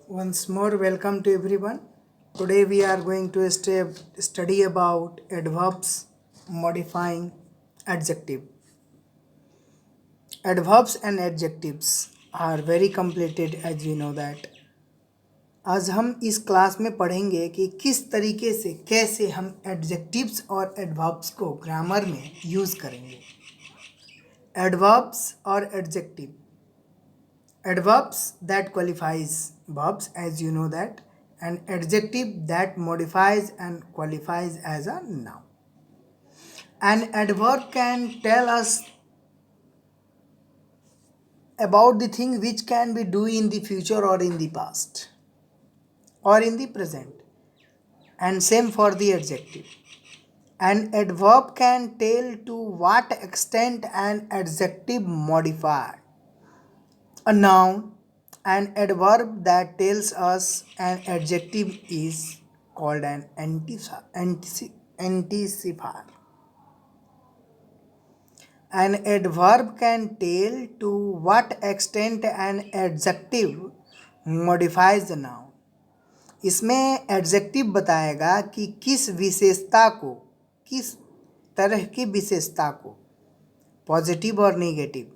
Once more, welcome to everyone. Today we are going to study about adverbs modifying adjective. Adverbs and adjectives are very complicated as we know that. आज हम इस class में पढ़ेंगे कि किस तरीके से कैसे हम एडजेक्टिव्स और एडवर्ब्स को ग्रामर में यूज़ करेंगे. एडवर्ब्स और adjective. Adverbs that qualifies verbs, as you know that, and adjective that modifies and qualifies as a noun. An adverb can tell us about the thing which can be do in the future or in the past or in the present, and same for the adjective. An adverb can tell to what extent an adjective modifies a noun. An adverb that tells us an adjective is called an anticipier. An adverb can tell to what extent an adjective modifies the noun. इसमें adjective बताएगा कि किस विशेषता को, किस तरह की विशेषता को, पॉजिटिव और नेगेटिव,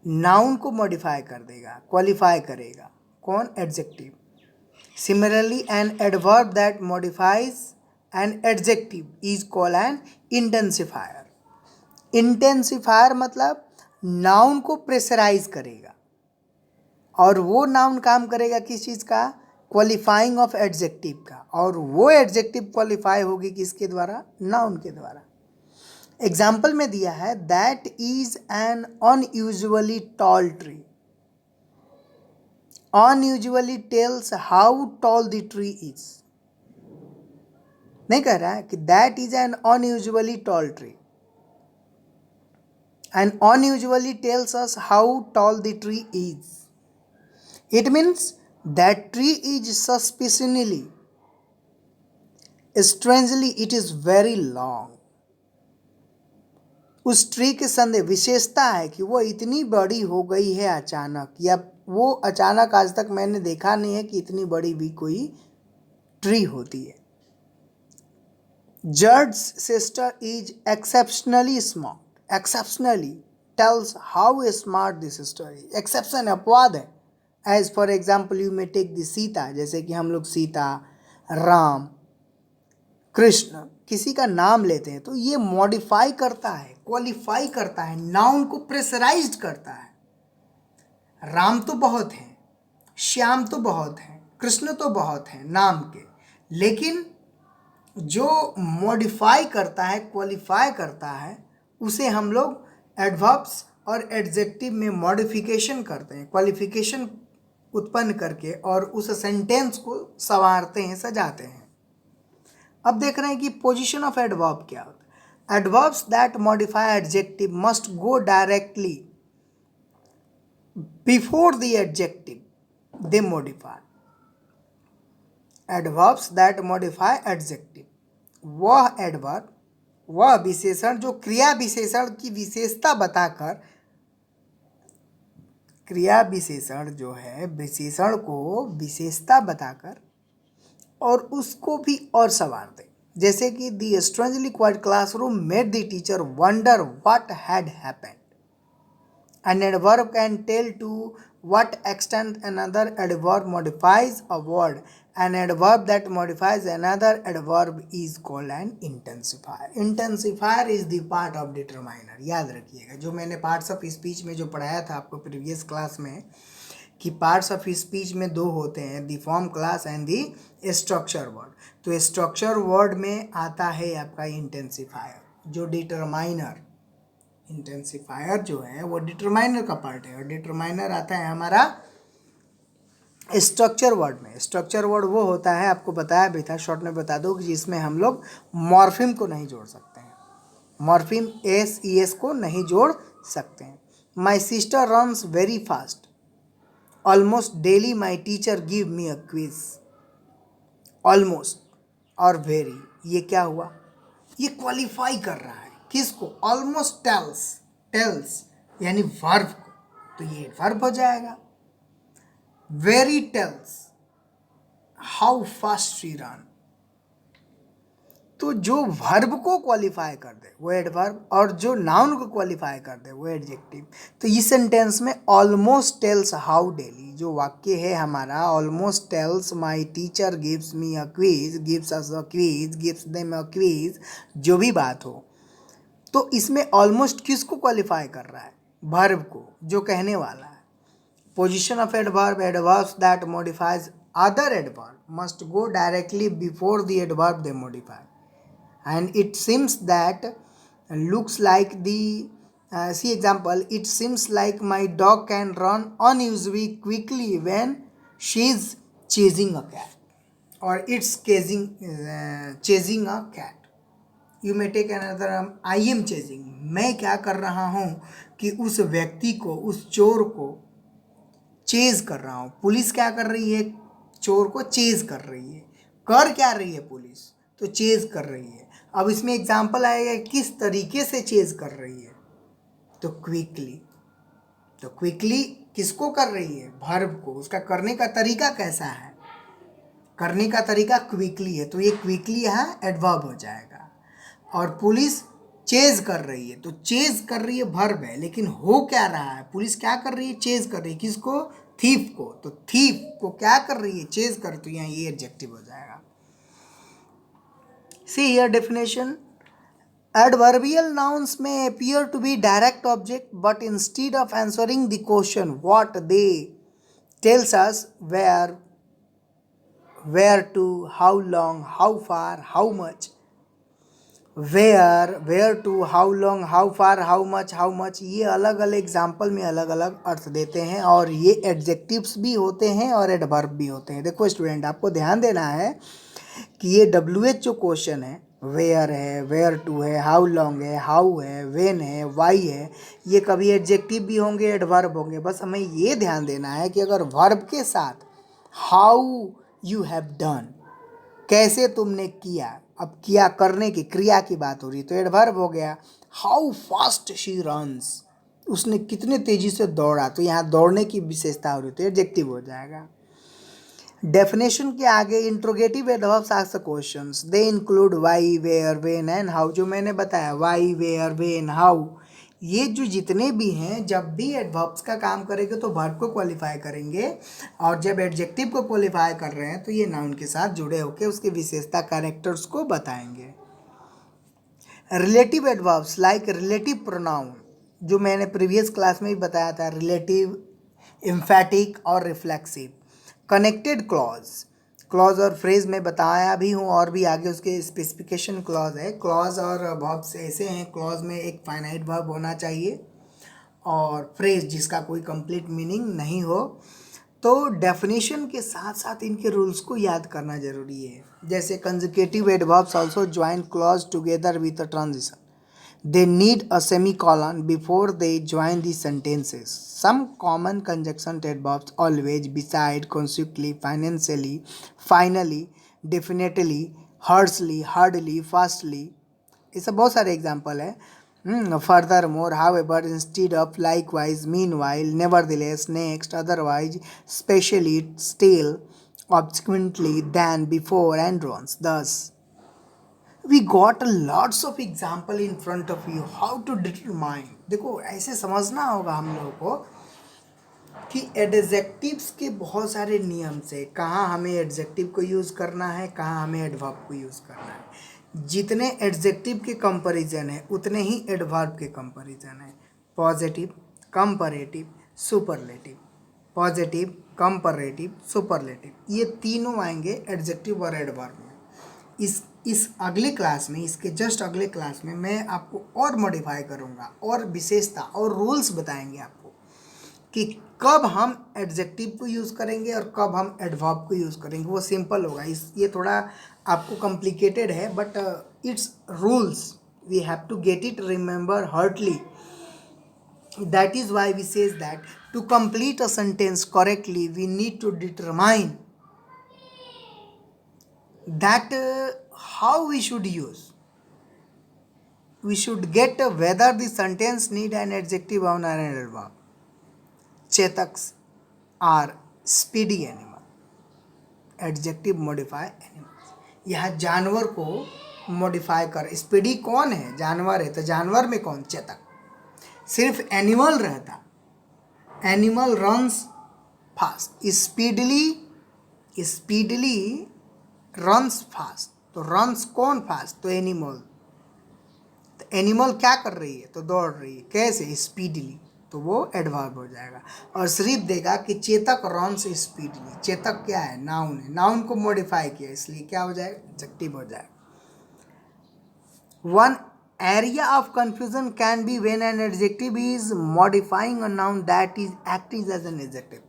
नाउन को मॉडिफाई कर देगा, क्वालिफाई करेगा. कौन? Adjective. Similarly an adverb that modifies an adjective is called an intensifier. Intensifier मतलब नाउन को प्रेशराइज करेगा, और वो नाउन काम करेगा किस चीज़ का? क्वालिफाइंग ऑफ एडजेक्टिव का. और वो एडजेक्टिव क्वालिफाई होगी किसके द्वारा? नाउन के द्वारा. एग्जाम्पल में दिया है that is an unusually tall tree. Unusually tells how tall the tree is. नहीं कह रहा है कि that is an unusually tall tree. And unusually tells us how tall the tree is. It means that tree is suspiciously, strangely it is very long. उस ट्री के संदेह विशेषता है कि वो इतनी बड़ी हो गई है अचानक, या वो अचानक आज तक मैंने देखा नहीं है कि इतनी बड़ी भी कोई ट्री होती है. Jerd's sister is exceptionally smart. Exceptionally tells how smart this sister is. Exception अपवाद है. As for example you may take the Sita. जैसे कि हम लोग सीता, राम, कृष्ण किसी का नाम लेते हैं तो ये मॉडिफाई करता है, क्वालिफाई करता है, नाउन को प्रेशराइज्ड करता है. राम तो बहुत हैं, श्याम तो बहुत हैं, कृष्ण तो बहुत हैं नाम के, लेकिन जो मॉडिफाई करता है, क्वालिफाई करता है, उसे हम लोग एडवर्ब्स और एडजेक्टिव में मॉडिफिकेशन करते हैं, क्वालिफिकेशन उत्पन्न करके, और उस सेंटेंस को संवारते हैं, सजाते हैं. अब देख रहे हैं कि पोजीशन ऑफ एडवर्ब क्या होता है. Adverbs that modify adjective must go directly before the adjective they modify. Adverbs that modify adjective, वह एडवर्ब, वह विशेषण जो क्रिया विशेषण की विशेषता बताकर, क्रिया विशेषण जो है विशेषण को विशेषता बताकर और उसको भी और संवार दे. जैसे कि the strangely quite classroom made the teacher wonder what had happened. An adverb can tell to what extent another adverb modifies a word. An adverb that modifies another adverb is called an intensifier. Intensifier is the part of determiner. याद रखिएगा, जो मैंने parts of speech में जो पढ़ाया था आपको previous class में, कि पार्ट्स ऑफ स्पीच में दो होते हैं, the form class and the structure word. तो स्ट्रक्चर वर्ड में आता है आपका इंटेंसिफायर, जो डिटरमाइनर. इंटेंसिफायर जो है वो डिटरमाइनर का पार्ट है, और डिटरमाइनर आता है हमारा स्ट्रक्चर वर्ड में. स्ट्रक्चर वर्ड वो होता है, आपको बताया भी था, शॉर्ट में बता दो, कि जिसमें हम लोग मॉर्फिम को नहीं जोड़ सकते हैं. मॉर्फिम एस ई एस को नहीं जोड़ सकते हैं. My sister runs very fast. Almost daily my teacher give me a quiz. Almost और वेरी, ये क्या हुआ? ये क्वालिफाई कर रहा है किसको? Almost tells. टेल्स यानी वर्ब को, तो ये वर्ब हो जाएगा. Very tells how fast she run. तो जो वर्ब को क्वालिफाई कर दे वो एडवर्ब, और जो नाउन को क्वालिफाई कर दे वो एडजेक्टिव। तो इस सेंटेंस में ऑलमोस्ट टेल्स हाउ डेली, जो वाक्य है हमारा, almost tells my teacher gives me a quiz, gives us a quiz, gives them a quiz, जो भी बात हो, तो इसमें ऑलमोस्ट किसको क्वालिफाई कर रहा है? वर्ब को, जो कहने वाला है। Position of adverb, adverbs that modifies other adverb must go directly before the adverb they modify, and it seems that looks like the see example, it seems like my dog can run unusually quickly when she's chasing a cat, or it's chasing a cat. You may take another I am chasing, मैं क्या कर रहा हूँ कि उस व्यक्ति को, उस चोर को चेज कर रहा हूँ। पुलिस क्या कर रही है? चोर को चेज कर रही है। कर क्या रही है पुलिस? तो चेज कर रही है। अब इसमें एग्जाम्पल आएगा किस तरीके से चेज कर रही है, तो क्विकली। तो क्विकली किसको कर रही है? वर्ब को। उसका करने का तरीका कैसा है? करने का तरीका क्विकली है, तो ये क्विकली यहाँ एडवर्ब हो जाएगा। और पुलिस चेज कर रही है, तो चेज कर रही है वर्ब है, लेकिन हो क्या रहा है? पुलिस क्या कर रही है? चेज कर रही है। किसको? थीफ को। तो थीफ को क्या कर रही है? चेज कर, तो यहाँ ये एडजेक्टिव हो जाएगा। See here definition, adverbial nouns may appear to be direct object, but instead of answering the question what, they tells us where to, how long, how far, how much। where to, how long, how far, how much, ये अलग अलग example में अलग अलग अर्थ देते हैं, और ये एडजेक्टिव्स भी होते हैं और एडवर्ब भी होते हैं। देखो स्टूडेंट, आपको ध्यान देना है कि ये WH जो क्वेश्चन है, वेयर है, वेयर टू है, हाउ लॉन्ग है, हाउ है, वेन है, वाई है, ये कभी एडजेक्टिव भी होंगे, एडवर्ब होंगे। बस हमें ये ध्यान देना है कि अगर वर्ब के साथ हाउ यू हैव डन, कैसे तुमने किया, अब किया करने की, क्रिया की बात हो रही, तो एडवर्ब हो गया। हाउ फास्ट शी रन्स, उसने कितने तेजी से दौड़ा, तो यहाँ दौड़ने की विशेषता हो रही, तो एडजेक्टिव हो जाएगा। डेफिनेशन के आगे interrogative adverbs ask questions, they include why, where, when and how. जो मैंने बताया, वाई, वेयर, व्हेन, हाउ, ये जो जितने भी हैं, जब भी एडवर्ब्स का काम करेंगे तो वर्ब को क्वालिफाई करेंगे, और जब एडजेक्टिव को क्वालिफाई कर रहे हैं तो ये नाउन के साथ जुड़े होकर उसकी विशेषता, कैरेक्टर्स को बताएंगे। Relative adverbs like relative pronoun, जो मैंने प्रीवियस क्लास में भी बताया था, रिलेटिव, एम्फैटिक और रिफ्लेक्सिव। कनेक्टेड क्लॉज, क्लॉज और फ्रेज में बताया भी हूँ, और भी आगे उसके स्पेसिफिकेशन क्लॉज है। क्लॉज और वर्ब्स ऐसे हैं, क्लॉज में एक फाइनाइट वर्ब होना चाहिए, और फ्रेज जिसका कोई कंप्लीट मीनिंग नहीं हो। तो डेफिनेशन के साथ साथ इनके रूल्स को याद करना जरूरी है। जैसे conjugative adverbs also join clause together with a transition, they need a semicolon before they join the sentences. Some common conjunction adverbs always, beside, consequently, financially, finally, definitely, hardly, hardly, fastly, ऐसा बहुत सारे example है। Furthermore, however, instead of, likewise, meanwhile, nevertheless, next, otherwise, specially, still, subsequently, then, before and रॉन्स। Thus we got a lots of example in front of you how to determine। देखो ऐसे समझना होगा हम लोगों को कि adjectives के बहुत सारे नियम से, कहाँ हमें एडजेक्टिव को यूज़ करना है, कहाँ हमें एडवर्ब को यूज़ करना है। जितने एडजेक्टिव के कंपैरिजन है उतने ही एडवर्ब के कंपैरिजन है। Positive, comparative, superlative, positive, comparative, superlative, ये तीनों आएंगे एडजेक्टिव और एडवर्ब में। इस अगले क्लास में, इसके जस्ट अगले क्लास में मैं आपको और मॉडिफाई करूँगा, और विशेषता और रूल्स बताएंगे आपको कि कब हम एडजेक्टिव को यूज़ करेंगे और कब हम एडवर्ब को यूज़ करेंगे। वो सिंपल होगा। ये थोड़ा आपको कॉम्प्लिकेटेड है, but it's rules, we have to get it remember heartily. That is why we says that to complete a sentence correctly we need to determine that how we should use. We should get whether the sentence need an adjective or an adverb. Chetaks are speedy animal, adjective modify animal. यह जानवर को modify कर, speedy कौन है, जानवर है, तो जानवर में कौन, चेतक। सिर्फ एनिमल रहता, animal runs fast, speedly runs fast, तो रन्स कौन फास्ट, तो एनिमल। तो एनिमल क्या कर रही है, तो दौड़ रही है, कैसे, स्पीडली, तो वो एडवर्ब हो जाएगा। और सिर्फ देगा कि चेतक रन्स स्पीडली, चेतक क्या है, नाउन है, नाउन को मॉडिफाई किया इसलिए क्या हो जाएगा, एडजेक्टिव हो जाएगा। One area of confusion can be when an adjective is modifying a noun that is acting as an adjective.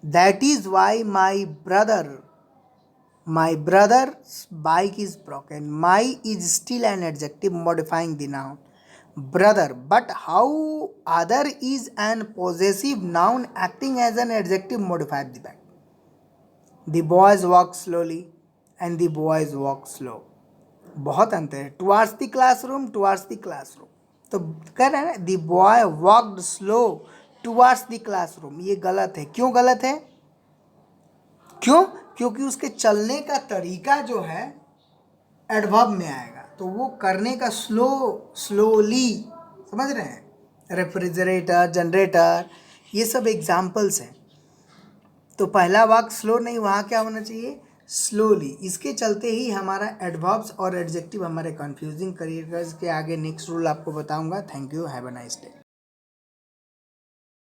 That is why my brother's bike is broken. My is still an adjective modifying the noun brother, but how other is an possessive noun acting as an adjective modified the bike. The boys walk slowly and the boys walk slow. बहुत अंतर है, towards the classroom, तो कह रहे हैं ना, the boy walked slow towards the classroom, ये गलत है। क्यों गलत है, क्यों, क्योंकि उसके चलने का तरीका जो है एडवर्ब में आएगा, तो वो करने का स्लोली, समझ रहे हैं। रेफ्रिजरेटर, जनरेटर, ये सब एग्जाम्पल्स हैं। तो पहला वाक्य स्लो नहीं, वहाँ क्या होना चाहिए, स्लोली। इसके चलते ही हमारा एडवर्ब्स और एडजेक्टिव हमारे कंफ्यूजिंग करिएगा। इसके आगे नेक्स्ट रूल आपको बताऊंगा। Thank you, have a nice day.